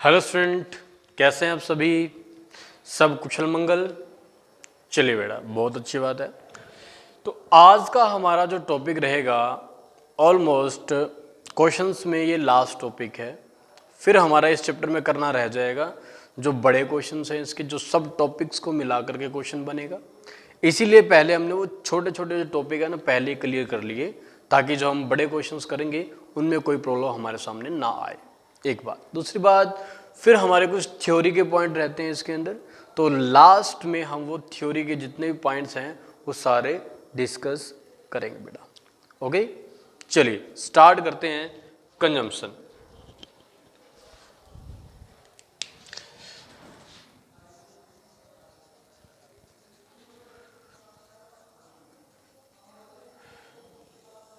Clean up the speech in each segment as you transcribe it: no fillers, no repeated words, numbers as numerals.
Hello student, कैसे हैं आप सभी? सब कुशल मंगल? चलिए बेटा, बहुत अच्छी बात है। तो आज का हमारा जो टॉपिक रहेगा, ऑलमोस्ट क्वेश्चंस में ये लास्ट टॉपिक है। फिर हमारा इस चैप्टर में करना रह जाएगा जो बड़े क्वेश्चंस हैं, इसके जो सब टॉपिक्स को मिला करके क्वेश्चन बनेगा। इसीलिए पहले हमने वो छोटे छोटे जो टॉपिक है ना पहले क्लियर कर लिए, ताकि जो हम बड़े क्वेश्चंस करेंगे उनमें कोई प्रॉब्लम हमारे सामने ना आए। एक बात। दूसरी बात, फिर हमारे कुछ थ्योरी के पॉइंट रहते हैं इसके अंदर, तो लास्ट में हम वो थ्योरी के जितने भी पॉइंट्स हैं वो सारे डिस्कस करेंगे बेटा। ओके, चलिए स्टार्ट करते हैं। कंजम्पशन।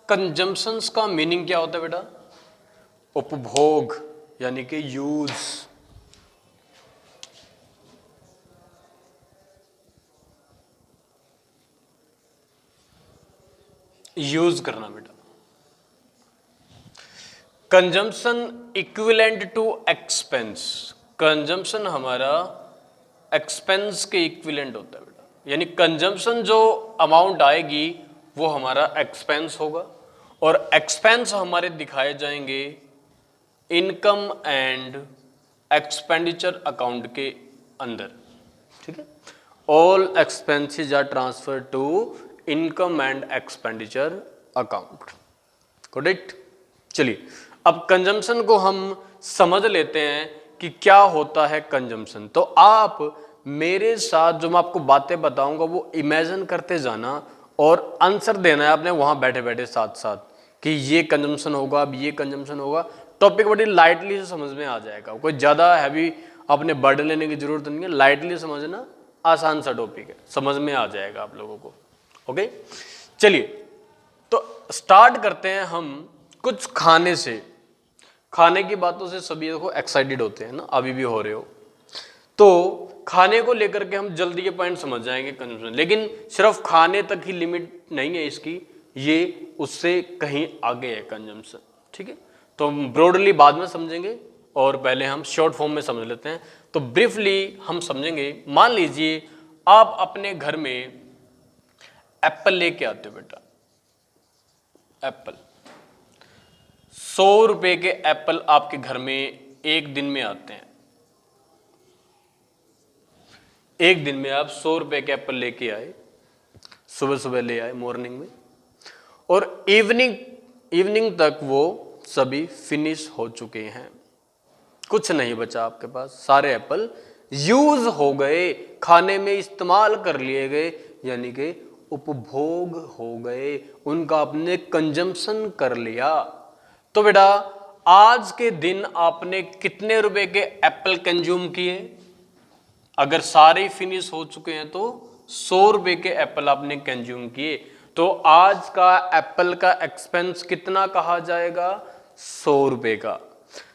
कंजम्पशंस का मीनिंग क्या होता है बेटा? उपभोग, यानी कि यूज। यूज करना बेटा। Consumption equivalent to expense. Consumption हमारा एक्सपेंस के इक्विवेलेंट होता है बेटा, यानी कंजम्पशन जो अमाउंट आएगी वो हमारा एक्सपेंस होगा, और एक्सपेंस हमारे दिखाए जाएंगे इनकम एंड एक्सपेंडिचर अकाउंट के अंदर। ठीक है, all expenses are transfer to income and expenditure account. Correct. चलिए अब कंजम्पशन को हम समझ लेते हैं कि क्या होता है कंजम्पशन। तो आप मेरे साथ जो मैं आपको बातें बताऊंगा वो इमेजिन करते जाना और आंसर देना है आपने वहां बैठे बैठे साथ साथ, कि ये कंजम्पशन होगा, अब ये कंजम्पशन होगा। टॉपिक बड़ी लाइटली से समझ में आ जाएगा, कोई ज़्यादा हैवी आपने बर्डन लेने की जरूरत नहीं है। लाइटली समझना, आसान सा टॉपिक है, समझ में आ जाएगा आप लोगों को। ओके, चलिए तो स्टार्ट करते हैं हम कुछ खाने से। खाने की बातों से सभी देखो एक्साइटेड होते हैं ना, अभी भी हो रहे हो। तो खाने को लेकर के हम जल्दी ये पॉइंट समझ जाएंगे कंजम्पशन, लेकिन सिर्फ खाने तक ही लिमिट नहीं है इसकी, ये उससे कहीं आगे है कंजम्पशन। ठीक है, तो हम ब्रॉडली बाद में समझेंगे और पहले हम शॉर्ट फॉर्म में समझ लेते हैं। तो ब्रीफली हम समझेंगे। मान लीजिए आप अपने घर में एप्पल लेके आते हो बेटा। एप्पल 100 रुपए के एप्पल आपके घर में एक दिन में आते हैं। एक दिन में आप 100 रुपए के एप्पल लेके आए, सुबह सुबह ले आए मॉर्निंग में, और इवनिंग तक वो सभी फिनिश हो चुके हैं, कुछ नहीं बचा आपके पास, सारे एप्पल यूज हो गए, खाने में इस्तेमाल कर लिए गए, यानी कि उपभोग हो गए, उनका आपने कंजम्पशन कर लिया। तो बेटा आज के दिन आपने कितने रुपए के एप्पल कंज्यूम किए? अगर सारे फिनिश हो चुके हैं तो 100 रुपए के एप्पल आपने कंज्यूम किए। तो आज का एप्पल का एक्सपेंस कितना कहा जाएगा? 100 रुपए का।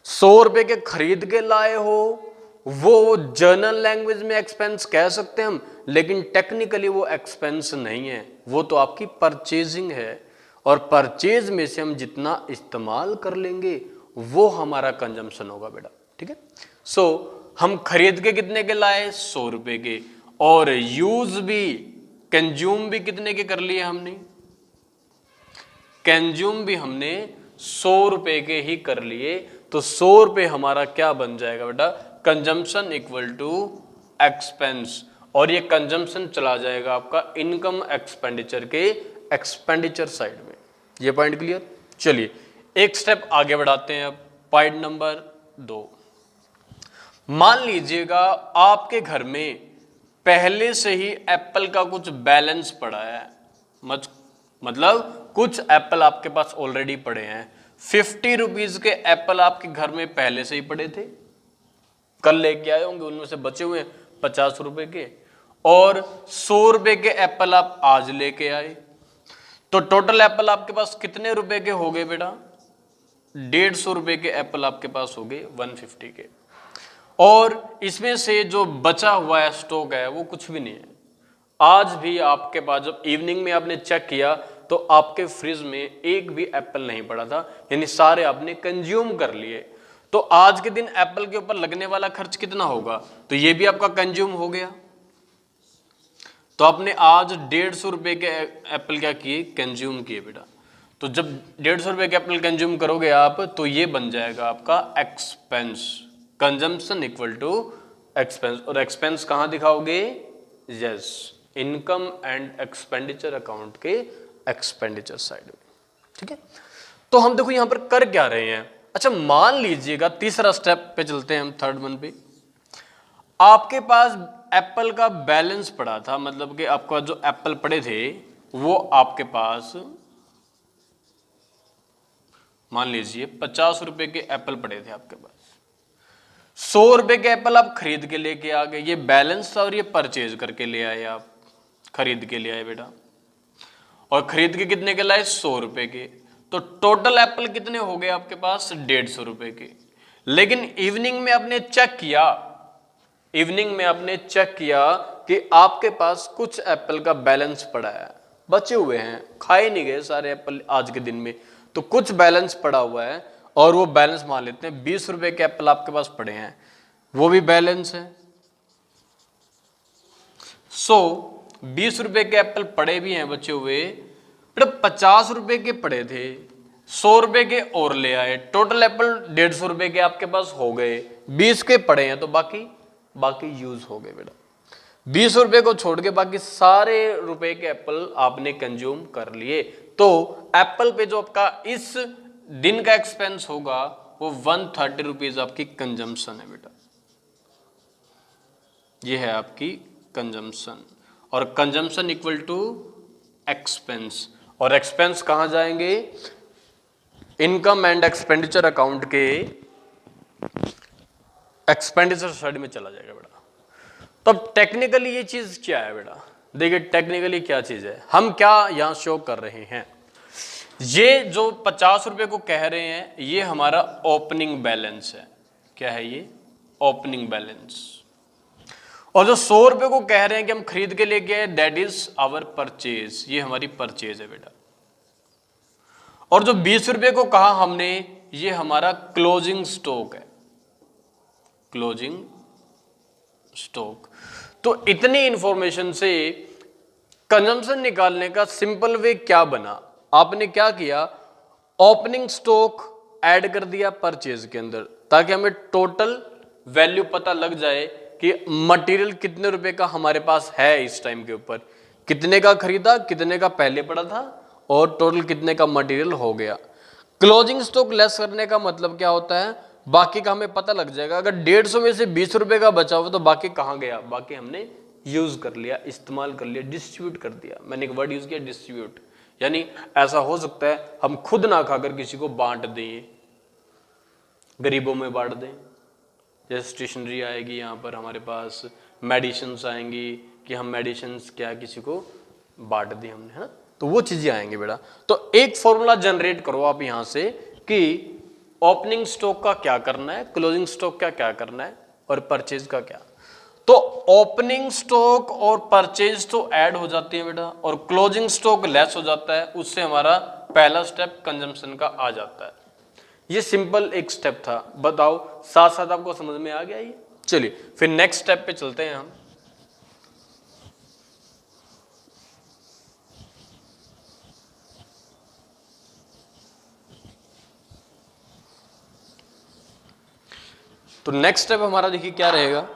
100 रुपए के खरीद के लाए हो, वो जर्नल लैंग्वेज में एक्सपेंस कह सकते हैं हम, लेकिन टेक्निकली वो एक्सपेंस नहीं है, वो तो आपकी परचेजिंग है, और परचेज में से हम जितना इस्तेमाल कर लेंगे वो हमारा कंजम्पशन होगा बेटा। ठीक है, सो हम खरीद के कितने के लाए? 100 रुपए के, और यूज भी, कंज्यूम भी कितने के कर लिए हमने? कंज्यूम भी हमने 100 रुपए के ही कर लिए। तो 100 रुपए हमारा क्या बन जाएगा बेटा? कंजम्पशन इक्वल टू एक्सपेंस, और ये कंजम्पशन चला जाएगा आपका इनकम एक्सपेंडिचर के एक्सपेंडिचर साइड में। ये पॉइंट क्लियर? चलिए एक स्टेप आगे बढ़ाते हैं। अब पॉइंट नंबर 2। मान लीजिएगा आपके घर में पहले से ही एप्पल का कुछ बैलेंस पड़ा है, मतलब कुछ एप्पल आपके पास ऑलरेडी पड़े हैं। 50 रुपीज के एप्पल आपके घर में पहले से ही पड़े थे, कल लेके आए होंगे, उनमें से बचे हुए 50 रुपए के, और 100 रुपए के एप्पल आप आज लेके आए। तो टोटल एप्पल आपके पास कितने रुपए के हो गए बेटा? 150 रुपए के एप्पल आपके पास हो गए 150 के, और इसमें से जो बचा हुआ है स्टॉक है वो कुछ भी नहीं है। आज भी आपके पास जब इवनिंग में आपने चेक किया तो आपके फ्रिज में एक भी एप्पल नहीं पड़ा था, यानी सारे आपने कंज्यूम कर लिए। तो आज के दिन एप्पल के ऊपर लगने वाला खर्च कितना होगा, तो ये भी आपका कंज्यूम हो गया। तो आपने आज 150 रुपए के एप्पल क्या किए, कंज्यूम किए बेटा। तो जब 150 रुपए के एप्पल कंज्यूम करोगे आप, तो ये बन जाएगा आपका expense. Consumption equal to expense. और एक्सपेंस कहां दिखाओगे, yes, income and expenditure account के एक्सपेंडिचर साइड में। ठीक है, तो हम देखो यहां पर कर क्या रहे हैं। अच्छा मान लीजिएगा, तीसरा स्टेप पे चलते हैं हम, थर्ड वन पे। आपके पास एप्पल का बैलेंस पड़ा था, मतलब कि आपका जो एप्पल पड़े थे वो आपके पास मान लीजिए 50 रुपए के एप्पल पड़े थे आपके पास। 100 रुपए के एप्पल आप खरीद के लेके आ गए, ये बैलेंस था और ये परचेज करके ले आए, आप खरीद के ले आए बेटा। और खरीद के कितने के लाए, 100 रुपए के। तो टोटल एप्पल कितने हो गए आपके पास, 150 रुपए के। लेकिन इवनिंग में आपने चेक किया, इवनिंग में आपने चेक किया कि आपके पास कुछ एप्पल का बैलेंस पड़ा है, बचे हुए हैं, खाए नहीं गए सारे एप्पल आज के दिन में, तो कुछ बैलेंस पड़ा हुआ है। और वो बैलेंस मान लेते हैं 20 रुपए के एप्पल आपके पास पड़े हैं, वो भी बैलेंस है। 20 रुपए के एप्पल पड़े भी हैं बचे हुए, तो 50 रुपए के पड़े थे, 100 रुपए के और ले आए, टोटल एप्पल 150 रुपए के आपके पास हो गए। 20 के पड़े हैं तो बाकी यूज हो गए बेटा। 20 रुपए को छोड़ के बाकी सारे रुपए के एप्पल आपने कंज्यूम कर लिए। तो एप्पल पे जो आपका इस दिन का एक्सपेंस होगा वो 130 रुपीज आपकी कंजम्पशन है बेटा। ये है आपकी कंजम्पशन। और कंजम्पशन इक्वल टू एक्सपेंस। और एक्सपेंस कहां जाएंगे, इनकम एंड एक्सपेंडिचर अकाउंट के एक्सपेंडिचर साइड में चला जाएगा बेटा। तब टेक्निकली ये चीज क्या है बेटा, देखिए टेक्निकली क्या चीज है, हम क्या यहां शो कर रहे हैं। ये जो 50 रुपए को कह रहे हैं ये हमारा ओपनिंग बैलेंस है। क्या है ये, ओपनिंग बैलेंस। और जो 100 रुपए को कह रहे हैं कि हम खरीद के लेके आए, दैट इज आवर परचेज, ये हमारी परचेज है बेटा। और जो 20 रुपए को कहा हमने, ये हमारा क्लोजिंग स्टॉक है, क्लोजिंग स्टॉक। तो इतनी इंफॉर्मेशन से कंजम्पशन निकालने का सिंपल वे क्या बना, आपने क्या किया, ओपनिंग स्टॉक ऐड कर दिया परचेज के अंदर, ताकि हमें टोटल वैल्यू पता लग जाए कि मटेरियल कितने रुपए का हमारे पास है इस टाइम के ऊपर, कितने का खरीदा, कितने का पहले पड़ा था, और टोटल कितने का मटेरियल हो गया। क्लोजिंग स्टॉक लेस करने का मतलब क्या होता है, बाकी का हमें पता लग जाएगा। अगर 150 में से 20 रुपए का बचा हुआ तो बाकी कहाँ गया, बाकी हमने यूज कर लिया, इस्तेमाल कर लिया, डिस्ट्रीब्यूट कर दिया। मैंने एक वर्ड यूज किया, डिस्ट्रीब्यूट। यानी ऐसा हो सकता है हम खुद ना खाकर किसी को बांट दें, गरीबों में बांट दें। जैसे स्टेशनरी आएगी यहाँ पर हमारे पास, मेडिसिन आएंगी कि हम मेडिसिन क्या किसी को बांट दें हमने, है ना, तो वो चीजें आएंगी बेटा। तो एक फॉर्मूला जनरेट करो आप यहाँ से कि ओपनिंग स्टॉक का क्या करना है, क्लोजिंग स्टॉक का क्या करना है, और परचेज का क्या। तो ओपनिंग स्टॉक और परचेज तो ऐड हो जाती है बेटा, और क्लोजिंग स्टॉक लेस हो जाता है, उससे हमारा पहला स्टेप कंजम्पशन का आ जाता है। ये सिंपल एक स्टेप था, बताओ साथ साथ आपको समझ में आ गया ये। चलिए फिर नेक्स्ट स्टेप पे चलते हैं हम। तो नेक्स्ट स्टेप हमारा देखिए क्या रहेगा।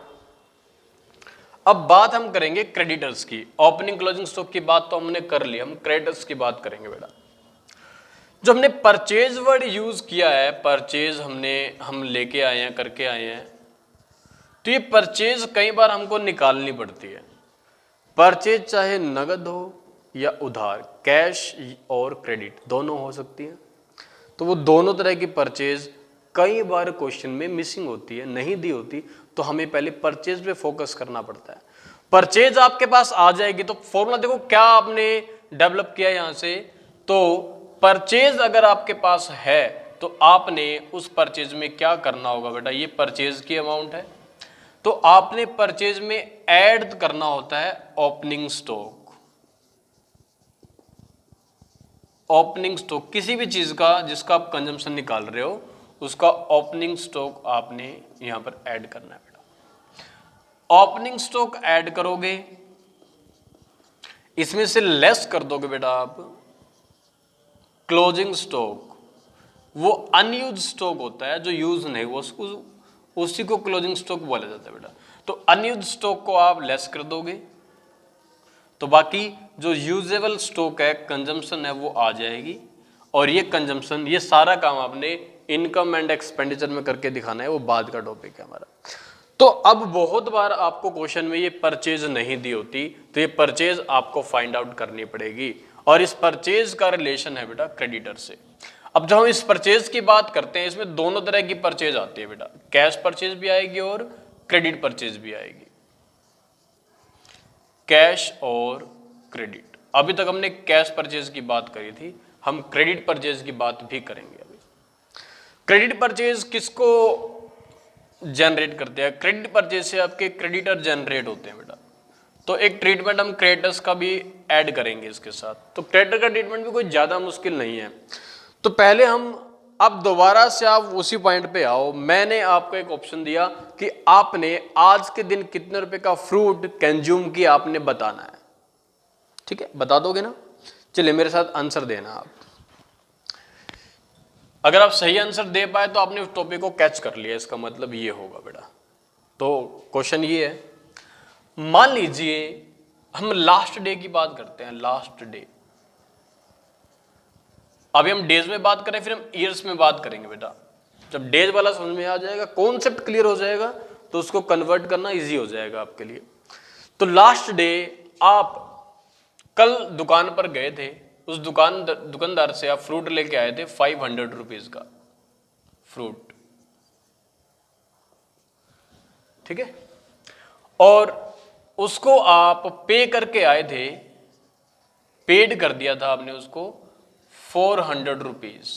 अब बात हम करेंगे क्रेडिटर्स की। ओपनिंग क्लोजिंग स्टॉक की बात तो हमने कर ली, हम क्रेडिटर्स की बात करेंगे बेटा। जो हमने परचेज वर्ड यूज किया है, परचेज हम लेके आए हैं, करके आए हैं, तो ये परचेज कई बार हमको निकालनी पड़ती है। परचेज चाहे नगद हो या उधार, कैश और क्रेडिट दोनों हो सकती है। तो वो दोनों तरह की परचेज कई बार क्वेश्चन में मिसिंग होती है, नहीं दी होती, तो हमें पहले परचेज पे फोकस करना पड़ता है। परचेज आपके पास आ जाएगी तो फॉर्मूला देखो क्या आपने डेवलप किया यहां से। तो परचेज अगर आपके पास है तो आपने उस परचेज में क्या करना होगा बेटा, ये परचेज की अमाउंट है, तो आपने परचेज में ऐड करना होता है ओपनिंग स्टॉक। ओपनिंग स्टॉक किसी भी चीज का जिसका आप कंजम्पशन निकाल रहे हो, उसका ओपनिंग स्टॉक आपने यहां पर ऐड करना है बेटा। ओपनिंग स्टॉक ऐड करोगे, इसमें से लेस कर दोगे बेटा आप क्लोजिंग स्टॉक। वो अनयूज स्टॉक होता है जो यूज नहीं हुआ, उसको उसी को क्लोजिंग स्टॉक बोला जाता है बेटा। तो अनयूज स्टॉक को आप लेस कर दोगे, तो बाकी जो यूजेबल स्टॉक है, कंजम्पशन है, वो आ जाएगी। और ये कंजम्पशन, ये सारा काम आपने इनकम एंड एक्सपेंडिचर में करके दिखाना है, वो बाद का टॉपिक है हमारा। तो अब बहुत बार आपको क्वेश्चन में ये परचेज नहीं दी होती, तो ये परचेज आपको फाइंड आउट करनी पड़ेगी। और इस परचेज का रिलेशन है बेटा क्रेडिटर से। अब जब हम इस परचेज की बात करते हैं, इसमें दोनों तरह की परचेज आती है बेटा, कैश परचेज भी आएगी और क्रेडिट परचेज भी आएगी। कैश और क्रेडिट, अभी तक हमने कैश परचेज की बात करी थी, हम क्रेडिट परचेज की बात भी करेंगे अभी। क्रेडिट परचेज किसको जनरेट करते हैं? क्रेडिट परचेज से आपके क्रेडिटर जनरेट होते हैं बेटा। तो एक ट्रीटमेंट हम क्रेडिटर्स का भी ऐड करेंगे इसके साथ। तो क्रेडिटर का ट्रीटमेंट भी कोई ज्यादा मुश्किल नहीं है। तो पहले हम, अब दोबारा से आप उसी पॉइंट पे आओ। मैंने आपको एक ऑप्शन दिया कि आपने आज के दिन कितने रुपए का फ्रूट कंज्यूम किया, आपने बताना है। ठीक है, बता दोगे ना? चलिए मेरे साथ आंसर देना आप। अगर आप सही आंसर दे पाए तो आपने उस टॉपिक को कैच कर लिया, इसका मतलब ये होगा बेटा। तो क्वेश्चन ये है, मान लीजिए हम लास्ट डे की बात करते हैं, लास्ट डे। अभी हम डेज में बात करें, फिर हम ईयर्स में बात करेंगे बेटा। जब डेज वाला समझ में आ जाएगा, कॉन्सेप्ट क्लियर हो जाएगा, तो उसको कन्वर्ट करना इजी हो जाएगा आपके लिए। तो लास्ट डे, आप कल दुकान पर गए थे, उस दुकानदार से आप फ्रूट लेके आए थे 500 रुपीज का फ्रूट। ठीक है, और उसको आप पे करके आए थे, पेड कर दिया था आपने उसको 400 रुपीज।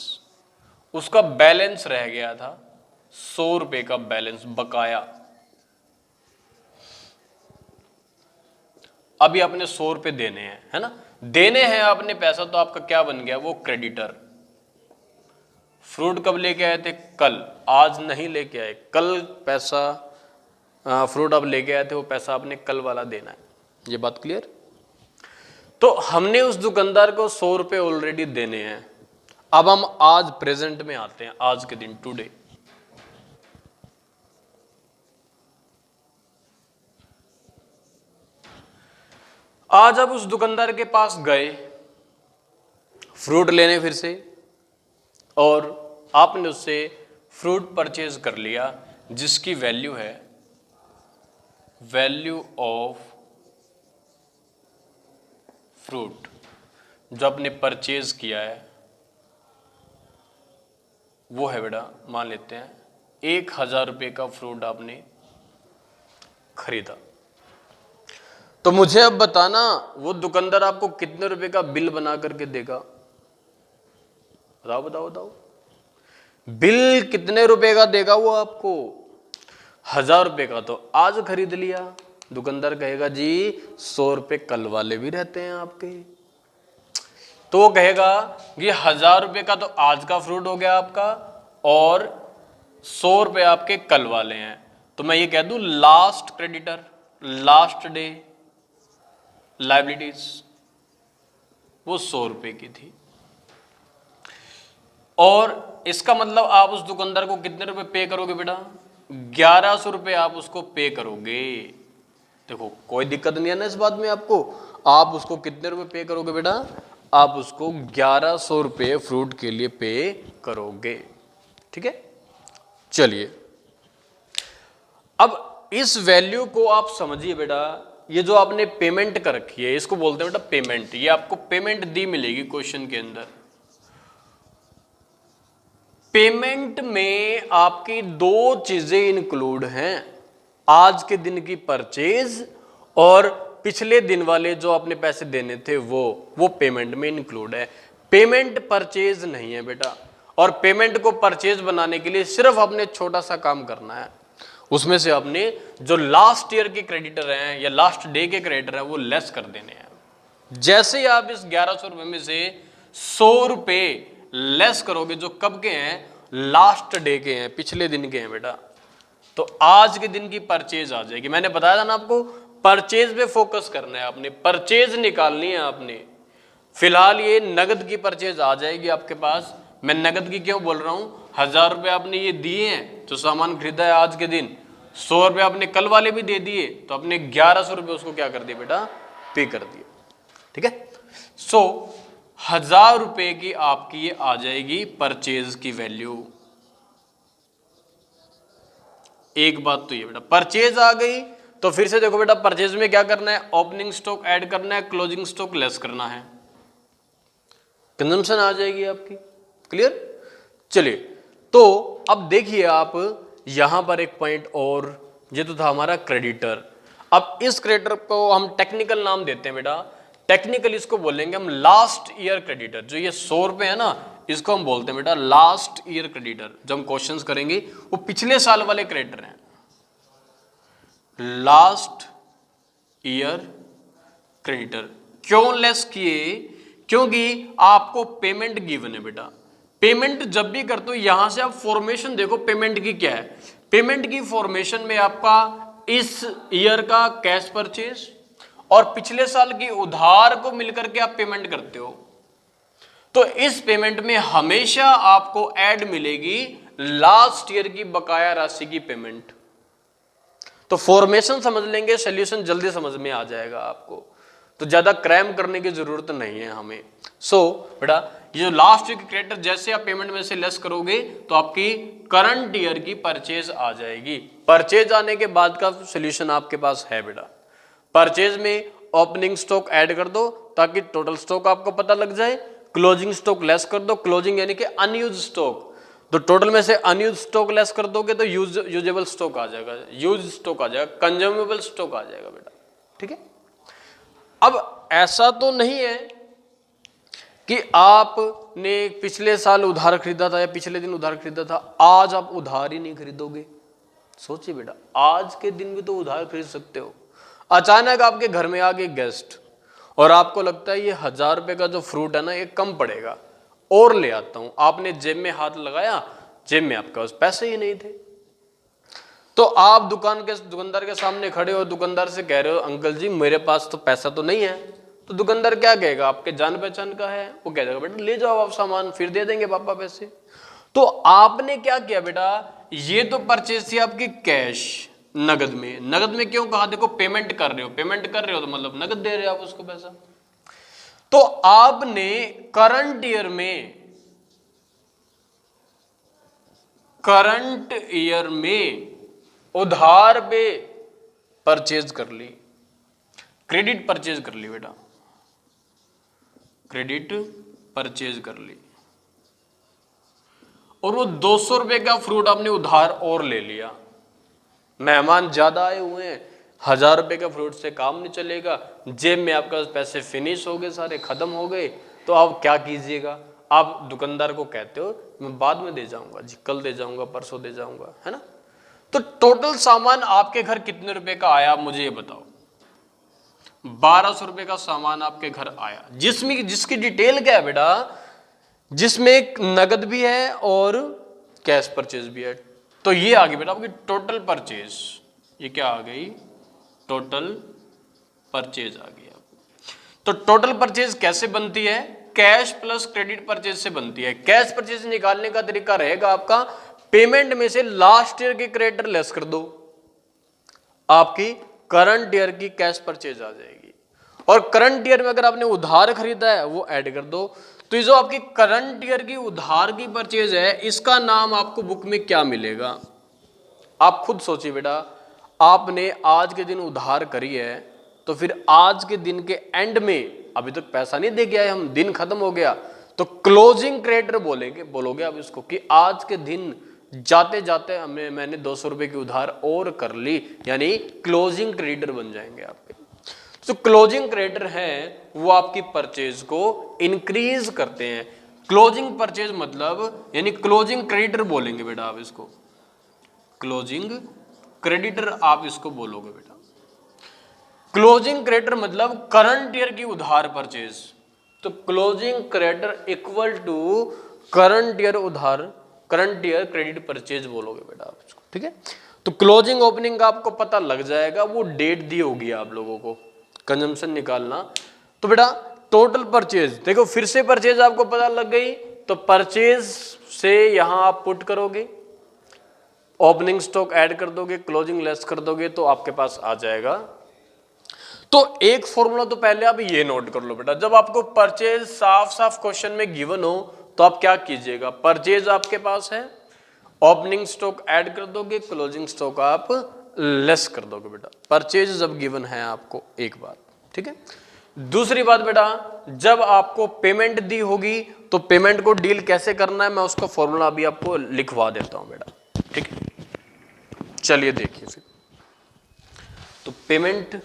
उसका बैलेंस रह गया था 100 रुपए का बैलेंस बकाया। अभी आपने 100 रुपए देने हैं, है ना? देने हैं आपने पैसा, तो आपका क्या बन गया? वो क्रेडिटर। फ्रूट कब लेके आए थे? कल, आज नहीं लेके आए, कल पैसा फ्रूट आप लेके आए थे, वो पैसा आपने कल वाला देना है। ये बात क्लियर? तो हमने उस दुकानदार को 100 रुपए ऑलरेडी देने हैं। अब हम आज प्रेजेंट में आते हैं, आज के दिन, टुडे। आज आप उस दुकानदार के पास गए फ्रूट लेने फिर से, और आपने उससे फ्रूट परचेज कर लिया, जिसकी वैल्यू है वैल्यू ऑफ फ्रूट जो आपने परचेज किया है, वो है बेटा, मान लेते हैं 1000 रुपये का फ्रूट आपने खरीदा। तो मुझे अब बताना, वो दुकानदार आपको कितने रुपए का बिल बना करके देगा? बताओ बताओ बताओ। बिल कितने रुपए का देगा वो आपको? 1000 रुपए का तो आज खरीद लिया। दुकानदार कहेगा जी 100 रुपए कल वाले भी रहते हैं आपके। तो वो कहेगा ये 1000 रुपए का तो आज का फ्रूट हो गया आपका, और 100 रुपए आपके कल वाले हैं। तो मैं ये कह दूं last creditor, last day liabilities वो 100 रुपए की थी। और इसका मतलब आप उस दुकानदार को कितने रुपए पे करोगे बेटा? 1100 रुपए आप उसको पे करोगे। देखो कोई दिक्कत नहीं है ना इस बात में आपको। आप उसको कितने रुपए पे करोगे बेटा? आप उसको 1100 रुपए फ्रूट के लिए पे करोगे। ठीक है, चलिए अब इस वैल्यू को आप समझिए बेटा। ये जो आपने पेमेंट कर रखी है, इसको बोलते हैं बेटा पेमेंट। ये आपको पेमेंट दी मिलेगी क्वेश्चन के अंदर। पेमेंट में आपकी दो चीजें इंक्लूड हैं, आज के दिन की परचेज और पिछले दिन वाले जो आपने पैसे देने थे वो पेमेंट में इंक्लूड है। पेमेंट परचेज नहीं है बेटा। और पेमेंट को परचेज बनाने के लिए सिर्फ आपने छोटा सा काम करना है, उसमें से आपने जो लास्ट ईयर के क्रेडिटर हैं या लास्ट डे के क्रेडिटर हैं वो लेस कर देने हैं। जैसे ही आप इस 1100 रुपए में से 100 रुपए लेस करोगे जो कब के हैं, लास्ट डे के हैं, पिछले दिन के हैं बेटा, तो आज के दिन की परचेज आ जाएगी। मैंने बताया था ना आपको, परचेज पे फोकस करना है आपने, परचेज निकालनी है आपने। फिलहाल ये नगद की परचेज आ जाएगी आपके पास। मैं नगद की क्यों बोल रहा हूं, 1000 रुपये आपने ये दिए हैं जो सामान खरीदा है आज के दिन, 100 रुपये आपने कल वाले भी दे दिए, तो आपने 1100 रुपये उसको क्या कर दिया बेटा, पे कर दिया। ठीक है, सो 1000 रुपये की आपकी ये आ जाएगी परचेज की वैल्यू। एक बात तो ये बेटा, परचेज आ गई तो फिर से देखो बेटा, परचेज में क्या करना है, ओपनिंग स्टॉक ऐड करना है, क्लोजिंग स्टॉक लेस करना है, कंजम्पशन आ जाएगी आपकी। क्लियर? चलिए, तो अब देखिए आप यहां पर एक पॉइंट और, ये तो था हमारा क्रेडिटर। अब इस क्रेडिटर को हम टेक्निकल नाम देते हैं बेटा, टेक्निकल इसको बोलेंगे हम लास्ट ईयर क्रेडिटर। जो ये 100 रुपये है ना, इसको हम बोलते हैं बेटा लास्ट ईयर क्रेडिटर। जो हम क्वेश्चंस करेंगे वो पिछले साल वाले क्रेडिटर हैं, लास्ट ईयर क्रेडिटर। क्यों लेस किए, क्योंकि आपको पेमेंट गिवन है बेटा। पेमेंट जब भी करते हो यहां से आप फॉर्मेशन देखो पेमेंट की क्या है। पेमेंट की फॉर्मेशन में आपका इस ईयर का कैश परचेज और पिछले साल की उधार को मिलकर के आप पेमेंट करते हो, तो इस पेमेंट में हमेशा आपको ऐड मिलेगी लास्ट ईयर की बकाया राशि की पेमेंट। तो फॉर्मेशन समझ लेंगे, सॉल्यूशन जल्दी समझ में आ जाएगा आपको, तो ज्यादा क्रैम करने की जरूरत नहीं है हमें। सो बेटा, ये जो लास्ट ईयर की क्रेडिटर जैसे आप पेमेंट में से लेस करोगे तो आपकी करंट ईयर की परचेज आ जाएगी। परचेज आने के बाद का सॉल्यूशन आपके पास है बेटा। परचेज में ओपनिंग स्टॉक ऐड कर दो ताकि टोटल स्टॉक आपको पता लग जाए, क्लोजिंग स्टॉक लेस कर दो, क्लोजिंग यानी कि अनयूज स्टॉक, तो टोटल में से अनयूज स्टॉक लेस कर दोगे तो यूजेबल स्टॉक आ जाएगा, यूज स्टॉक आ जाएगा, कंज्यूमेबल स्टॉक आ जाएगा बेटा। ठीक है, अब ऐसा तो नहीं है कि आपने पिछले साल उधार खरीदा था या पिछले दिन उधार खरीदा था, आज आप उधार ही नहीं खरीदोगे। सोचिए बेटा, आज के दिन भी तो उधार खरीद सकते हो। अचानक आपके घर में आ गए गेस्ट और आपको लगता है ये 1000 रुपये का जो फ्रूट है ना ये कम पड़ेगा और ले आता हूं। आपने जेब में हाथ लगाया, जेब में आपके पास पैसे ही नहीं थे, तो आप दुकानदार के सामने खड़े हो, दुकानदार से कह रहे हो अंकल जी मेरे पास तो पैसा तो नहीं है। तो दुकानदार क्या कहेगा, आपके जान पहचान का है, वो कह देगा बेटा ले जाओ आप सामान, फिर दे देंगे पापा पैसे। तो आपने क्या किया बेटा, ये तो परचेज थी आपकी कैश नगद में। नगद में क्यों कहा, देखो पेमेंट कर रहे हो, पेमेंट कर रहे हो तो मतलब नगद दे रहे हो आप उसको पैसा। तो आपने करंट ईयर में उधार पे परचेज कर ली, क्रेडिट परचेज कर ली बेटा, क्रेडिट परचेज कर ली, और वो 200 रुपए का फ्रूट आपने उधार और ले लिया। मेहमान ज्यादा आए हुए हैं, 1000 रुपए का फ्रूट से काम नहीं चलेगा, जेब में आपका पैसे फिनिश हो गए, सारे खत्म हो गए, तो आप क्या कीजिएगा, आप दुकानदार को कहते हो मैं बाद में दे जाऊंगा जी, कल दे जाऊंगा, परसों दे जाऊंगा, है ना। तो टोटल सामान आपके घर कितने रुपए का आया, आप मुझे ये बताओ। 1200 रुपए का सामान आपके घर आया, जिसकी डिटेल क्या है बेटा, जिसमें नगद भी है और कैश परचेज भी है। तो ये आ गई बेटा आपकी टोटल परचेज। ये क्या आ गई, टोटल परचेज आ गई। तो टोटल परचेज कैसे बनती है, कैश प्लस क्रेडिट परचेज से बनती है। कैश परचेज निकालने का तरीका रहेगा आपका, पेमेंट में से लास्ट ईयर की क्रेडिटर लेस कर दो, आपकी करंट ईयर की कैश परचेज आ जाएगी। और करंट ईयर में अगर आपने उधार खरीदा है वो ऐड कर दो। तो ये जो आपकी करंट ईयर की उधार की परचेज है, इसका नाम आपको बुक में क्या मिलेगा, आप खुद सोचिए बेटा। आपने आज के दिन उधार करी है, तो फिर आज के दिन के एंड में, अभी तक पैसा नहीं दे के आए हम, दिन खत्म हो गया, तो क्लोजिंग क्रेडिटर बोलोगे आप इसको, कि आज के दिन जाते जाते मैंने 200 रुपए की उधार और कर ली, यानी क्लोजिंग क्रेडिटर बन जाएंगे आपके। तो क्लोजिंग क्रेडिटर है वो आपकी परचेज को इंक्रीज करते हैं। क्लोजिंग परचेज मतलब यानी क्लोजिंग क्रेडिटर बोलेंगे बेटा आप इसको, क्लोजिंग क्रेडिटर आप इसको बोलोगे बेटा। क्लोजिंग क्रेडिटर मतलब करंट ईयर की उधार परचेज। तो closing creditor equal to current year उधार करंट ईयर क्रेडिट परचेज बोलोगे बेटा आप इसको, ठीक है। तो क्लोजिंग ओपनिंग का आपको पता लग जाएगा, वो डेट दी होगी आप लोगों को कंजम्पशन निकालना। तो बेटा टोटल परचेज देखो, फिर से परचेज आपको पता लग गई, तो परचेज से यहां आप पुट करोगे, ओपनिंग स्टॉक ऐड कर दोगे, क्लोजिंग लेस कर दोगे, तो आपके पास आ जाएगा। तो एक फॉर्मूला तो पहले आप ये नोट कर लो बेटा, जब आपको परचेज साफ साफ क्वेश्चन में गिवन हो तो आप क्या कीजिएगा, परचेज आपके पास है, ओपनिंग स्टॉक ऐड कर दोगे, क्लोजिंग स्टॉक आप लेस कर दोगे बेटा, परचेज जब गिवन है आपको, एक बात, ठीक है। दूसरी बात बेटा, जब आपको पेमेंट दी होगी तो पेमेंट को डील कैसे करना है, मैं उसका फॉर्मूला अभी आपको लिखवा देता हूं बेटा, ठीक है। चलिए देखिए फिर, तो पेमेंट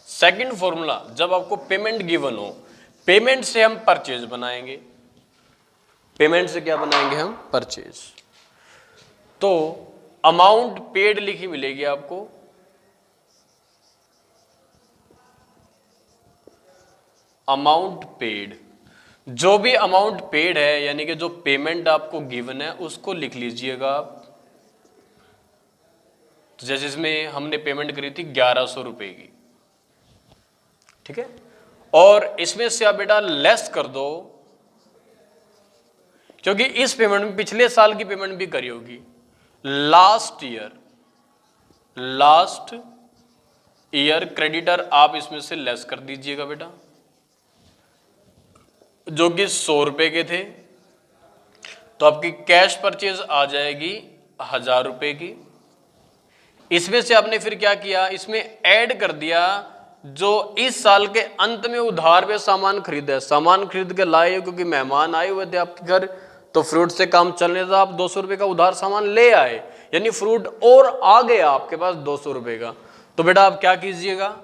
सेकंड फॉर्मूला, जब आपको पेमेंट गिवन हो, पेमेंट से हम परचेज बनाएंगे, पेमेंट से क्या बनाएंगे हम, परचेज। तो अमाउंट पेड लिखी मिलेगी आपको, अमाउंट पेड, जो भी अमाउंट पेड है यानी कि जो पेमेंट आपको गिवन है उसको लिख लीजिएगा आप। तो जैसे इसमें हमने पेमेंट करी थी 1100 रुपए की, ठीक है, और इसमें से आप बेटा लेस कर दो, क्योंकि इस पेमेंट में पिछले साल की पेमेंट भी करी होगी, लास्ट ईयर क्रेडिटर आप इसमें से लेस कर दीजिएगा बेटा, जो कि 100 रुपए के थे, तो आपकी कैश परचेज आ जाएगी 1000 रुपए की। इसमें से आपने फिर क्या किया, इसमें ऐड कर दिया जो इस साल के अंत में उधार पे सामान खरीदा, सामान खरीद के लाए क्योंकि मेहमान आए हुए थे आपके घर, तो फ्रूट से काम चलने था, आप 200 रुपए का उधार सामान ले आए, यानी फ्रूट और आ गया आपके पास 200 रुपए का। तो बेटा आप क्या कीजिएगा,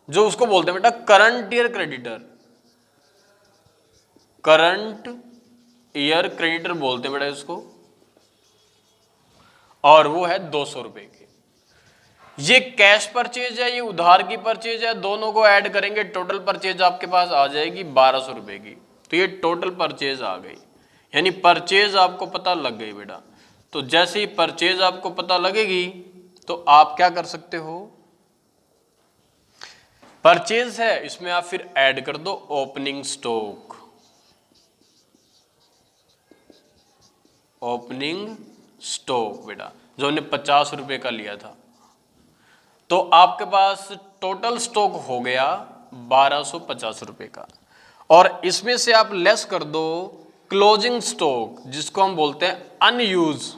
जो उसको बोलते हैं बेटा current year creditor, current year creditor बोलते हैं बेटा इसको, और वो है 200 रुपए के। ये कैश परचेज है, ये उधार की परचेज है, दोनों को ऐड करेंगे, टोटल परचेज आपके पास आ जाएगी 1200 रुपए की। तो ये टोटल परचेज आ गई, यानी परचेज आपको पता लग गई बेटा। तो जैसे ही परचेज आपको पता लगेगी तो आप क्या कर सकते हो, परचेज है इसमें आप फिर ऐड कर दो ओपनिंग स्टॉक, ओपनिंग स्टॉक बेटा जो हमने 50 रुपए का लिया था, तो आपके पास टोटल स्टॉक हो गया 1250 रुपए का, और इसमें से आप लेस कर दो क्लोजिंग स्टॉक, जिसको हम बोलते हैं अनयूज,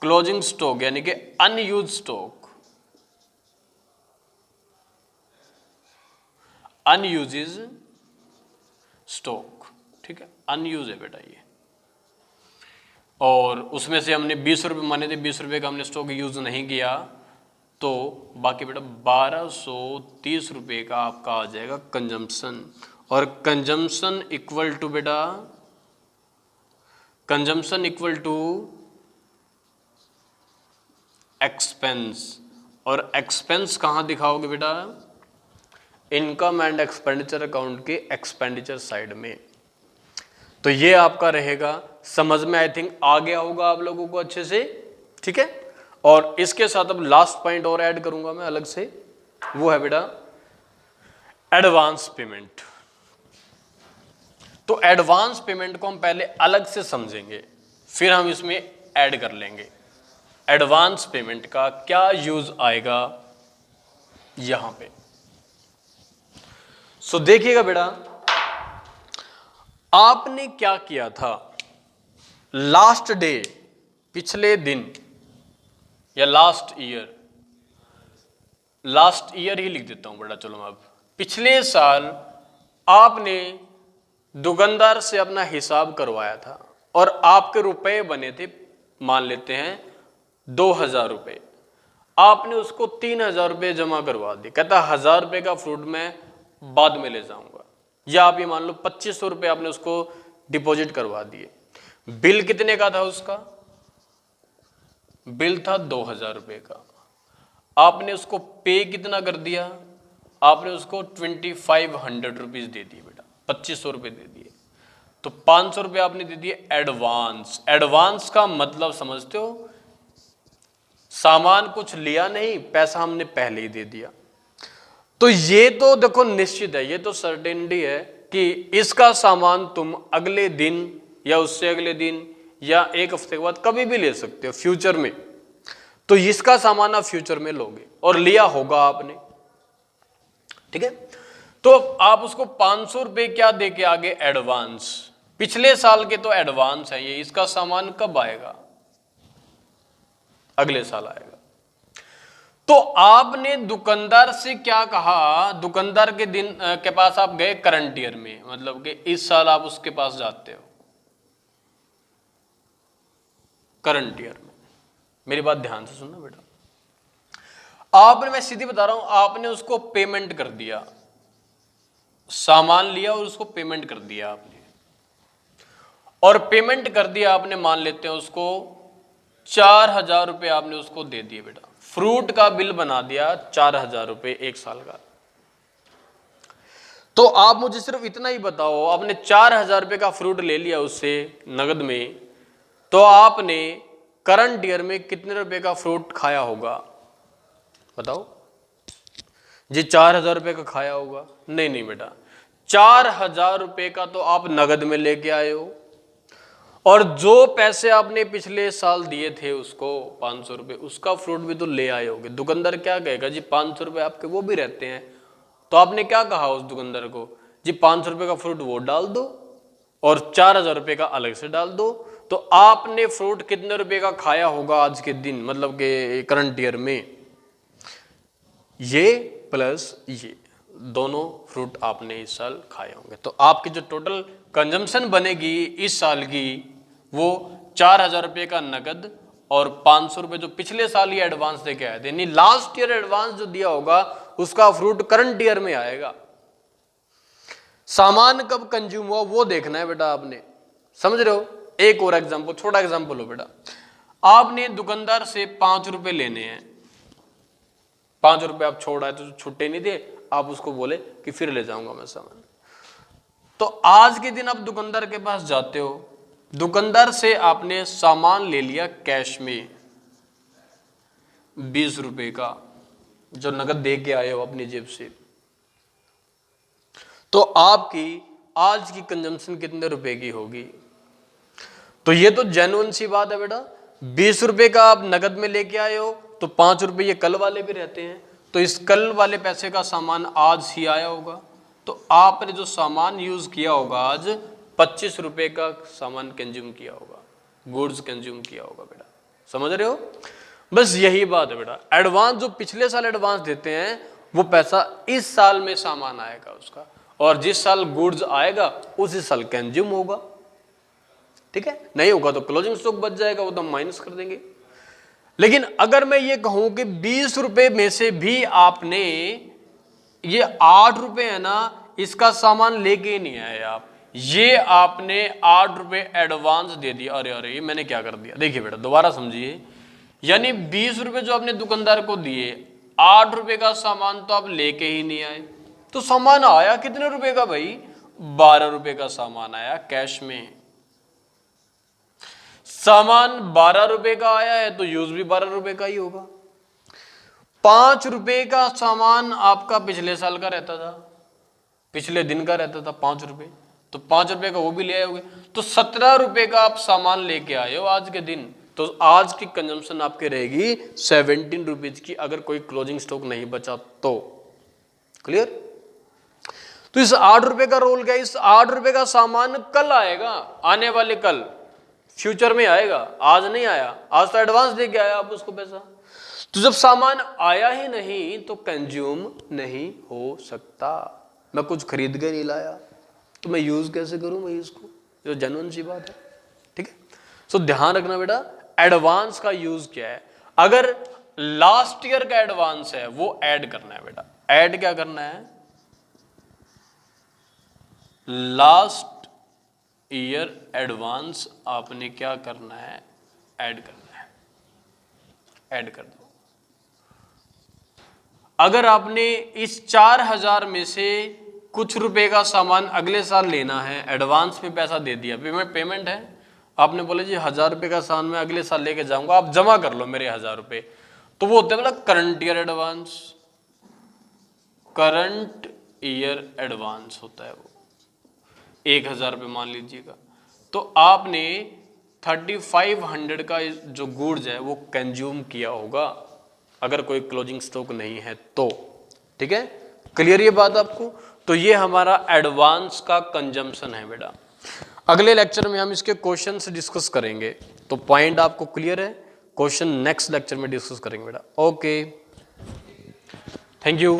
क्लोजिंग स्टॉक यानी कि अनयूज स्टॉक, अनयूज स्टॉक, ठीक है, अनयूज है बेटा ये। और उसमें से हमने 20 रुपये माने थे, 20 रुपये का हमने स्टॉक यूज नहीं किया, तो बाकी बेटा 1230 रुपये का आपका आ जाएगा कंजम्पशन। और कंजम्पशन इक्वल टू बेटा, कंजम्पशन इक्वल टू एक्सपेंस, और एक्सपेंस कहाँ दिखाओगे बेटा, इनकम एंड एक्सपेंडिचर अकाउंट के एक्सपेंडिचर साइड में। तो ये आपका रहेगा, समझ में आई थिंक आ गया होगा आप लोगों को अच्छे से, ठीक है। और इसके साथ अब लास्ट पॉइंट और ऐड करूंगा मैं अलग से, वो है बेटा एडवांस पेमेंट। तो एडवांस पेमेंट को हम पहले अलग से समझेंगे, फिर हम इसमें ऐड कर लेंगे एडवांस पेमेंट का क्या यूज आएगा यहां पे। सो देखिएगा बेटा, आपने क्या किया था, लास्ट डे, पिछले दिन या लास्ट ईयर ही लिख देता हूं बेटा, चलो अब पिछले साल आपने दुकानदार से अपना हिसाब करवाया था और आपके रुपए बने थे, मान लेते हैं 2000 रुपए, आपने उसको 3000 रुपये जमा करवा दिए, कहता 1000 रुपये का फ्रूट मैं बाद में ले जाऊंगा, या आप ये मान लो 2500 रुपये आपने उसको डिपॉजिट करवा दिए। बिल कितने का था उसका, बिल था 2000 रुपये का, आपने उसको पे कितना कर दिया, आपने उसको 2500 रुपीज दे दिए बेटा, 2500 रुपये दे दिए, तो 500 रुपये आपने दे दिए एडवांस। एडवांस का मतलब समझते हो, सामान कुछ लिया नहीं, पैसा हमने पहले ही दे दिया। तो ये तो देखो निश्चित है, ये तो सर्टेनिटी है कि इसका सामान तुम अगले दिन या उससे अगले दिन या एक हफ्ते के बाद कभी भी ले सकते हो फ्यूचर में। तो इसका सामान आप फ्यूचर में लोगे और लिया होगा आपने, ठीक है। तो आप उसको 500 रुपये क्या दे के आगे, एडवांस। पिछले साल के तो एडवांस है ये, इसका सामान कब आएगा, अगले साल आएगा। तो आपने दुकानदार से क्या कहा, दुकानदार के दिन के पास आप गए करंट ईयर में, मतलब कि इस साल आप उसके पास जाते हो करंट ईयर में। मेरी बात ध्यान से सुनना बेटा, आपने, मैं सीधी बता रहा हूं, आपने उसको पेमेंट कर दिया, सामान लिया और उसको पेमेंट कर दिया आपने, और पेमेंट कर दिया आपने, मान लेते हैं उसको 4000 रुपये आपने उसको दे दिए बेटा, फ्रूट का बिल बना दिया 4000 रुपये एक साल का। तो आप मुझे सिर्फ इतना ही बताओ, आपने 4000 रुपये का फ्रूट ले लिया उससे नगद में, तो आपने करंट ईयर में कितने रुपए का फ्रूट खाया होगा, बताओ जी। 4000 रुपये का खाया होगा? नहीं नहीं बेटा, 4000 रुपये का तो आप नगद में लेके आए हो, और जो पैसे आपने पिछले साल दिए थे उसको 500 रुपये, उसका फ्रूट भी तो ले आए होगे। दुकानदार क्या कहेगा जी, 500 रुपये आपके वो भी रहते हैं। तो आपने क्या कहा उस दुकानदार को, जी 500 रुपये का फ्रूट वो डाल दो और 4000 रुपये का अलग से डाल दो। तो आपने फ्रूट कितने रुपये का खाया होगा आज के दिन, मतलब के करंट ईयर में, ये प्लस ये दोनों फ्रूट आपने इस साल खाए होंगे। तो आपकी जो टोटल कंजम्पशन बनेगी इस साल की, वो 4000 रुपये का नगद और 500 रुपये जो पिछले साल ही एडवांस देके आए थे, यानी लास्ट ईयर एडवांस जो दिया होगा उसका फ्रूट करंट ईयर में आएगा। सामान कब कंज्यूम हुआ वो देखना है बेटा आपने, समझ रहे हो। एक और एग्जांपल, छोटा एग्जांपल हो बेटा, आपने दुकानदार से 5 रुपए लेने हैं, 5 रुपए आप छोड़ आए तो छुट्टे नहीं थे, आप उसको बोले कि फिर ले जाऊंगा मैं सामान। तो आज के दिन आप दुकानदार के पास जाते हो, दुकानदार से आपने सामान ले लिया कैश में 20 रुपए का, जो नगद दे के आए हो अपनी जेब से। तो आपकी आज की कंजम्पशन कितने रुपए की होगी? तो ये तो जेन्युइन सी बात है बेटा, 20 रुपए का आप नगद में लेके आए हो, तो 5 रुपए ये कल वाले भी रहते हैं, तो इस कल वाले पैसे का सामान आज ही आया होगा। तो आपने जो सामान यूज किया होगा आज, 25 रुपए का सामान कंज्यूम किया होगा, गुड्स कंज्यूम किया होगा बेटा, समझ रहे हो। बस यही बात है बेटा, एडवांस जो पिछले साल एडवांस देते हैं वो पैसा इस साल में सामान आएगा उसका, और जिस साल गुड्स आएगा उसी साल कंज्यूम होगा, ठीक है। नहीं होगा तो क्लोजिंग स्टॉक बच जाएगा, वो तो हम माइनस कर देंगे। लेकिन अगर मैं ये कहूं कि 20 रुपए में से भी आपने ये 8 रुपए है ना, इसका सामान लेके नहीं आए आप, ये आपने 8 रुपए एडवांस दे दिया, अरे अरे ये मैंने क्या कर दिया। देखिए बेटा दोबारा समझिए, यानी 20 रुपए जो आपने दुकानदार को दिए, 8 रुपए का सामान तो आप लेके ही नहीं आए, तो सामान आया कितने रुपए का भाई, 12 रुपए का सामान आया कैश में। सामान 12 रुपए का आया है तो यूज भी 12 रुपए का ही होगा। 5 रुपए का सामान आपका पिछले साल का रहता था, पिछले दिन का रहता था 5 रुपए, तो 5 रुपए का वो भी ले आए होगे, तो 17 रुपए का आप सामान लेके आए हो आज के दिन। तो आज की कंजम्पशन आपके रहेगी 17 रुपीज की, अगर कोई क्लोजिंग स्टॉक नहीं बचा तो। क्लियर। तो इस 8 रुपए का रोल क्या है, इस 8 रुपए का सामान कल आएगा, आने वाले कल फ्यूचर में आएगा, आज नहीं आया, आज तो एडवांस दे के आया आप उसको पैसा। तो जब सामान आया ही नहीं तो कंज्यूम नहीं हो सकता। मैं कुछ खरीद के नहीं लाया तो मैं यूज कैसे करूं मैं इसको, जो जेन्युइन सी बात है, ठीक है। सो ध्यान रखना बेटा, एडवांस का यूज क्या है। अगर लास्ट ईयर का एडवांस है वो ऐड करना है बेटा, ऐड क्या करना है, लास्ट ईयर एडवांस आपने क्या करना है, ऐड करना है, ऐड कर दो। अगर आपने इस 4,000 में से कुछ रुपए का सामान अगले साल लेना है, एडवांस में पैसा दे दिया, पेमेंट है, आपने बोले जी 1,000 रुपए का सामान मैं अगले साल लेके जाऊंगा, आप जमा कर लो मेरे 1,000 रुपए, तो वो होता है बोला current year advance. Current year advance होता है वो, 1,000 रुपये मान लीजिएगा। तो आपने 3,500 का जो गुड्स है वो कंज्यूम किया होगा, अगर कोई क्लोजिंग स्टॉक नहीं है तो। ठीक है, क्लियर ये बात आपको? तो ये हमारा एडवांस का कंजम्पशन है बेटा। अगले लेक्चर में हम इसके क्वेश्चंस डिस्कस करेंगे, तो पॉइंट आपको क्लियर है? क्वेश्चन नेक्स्ट लेक्चर में डिस्कस करेंगे बेटा। Okay, thank you.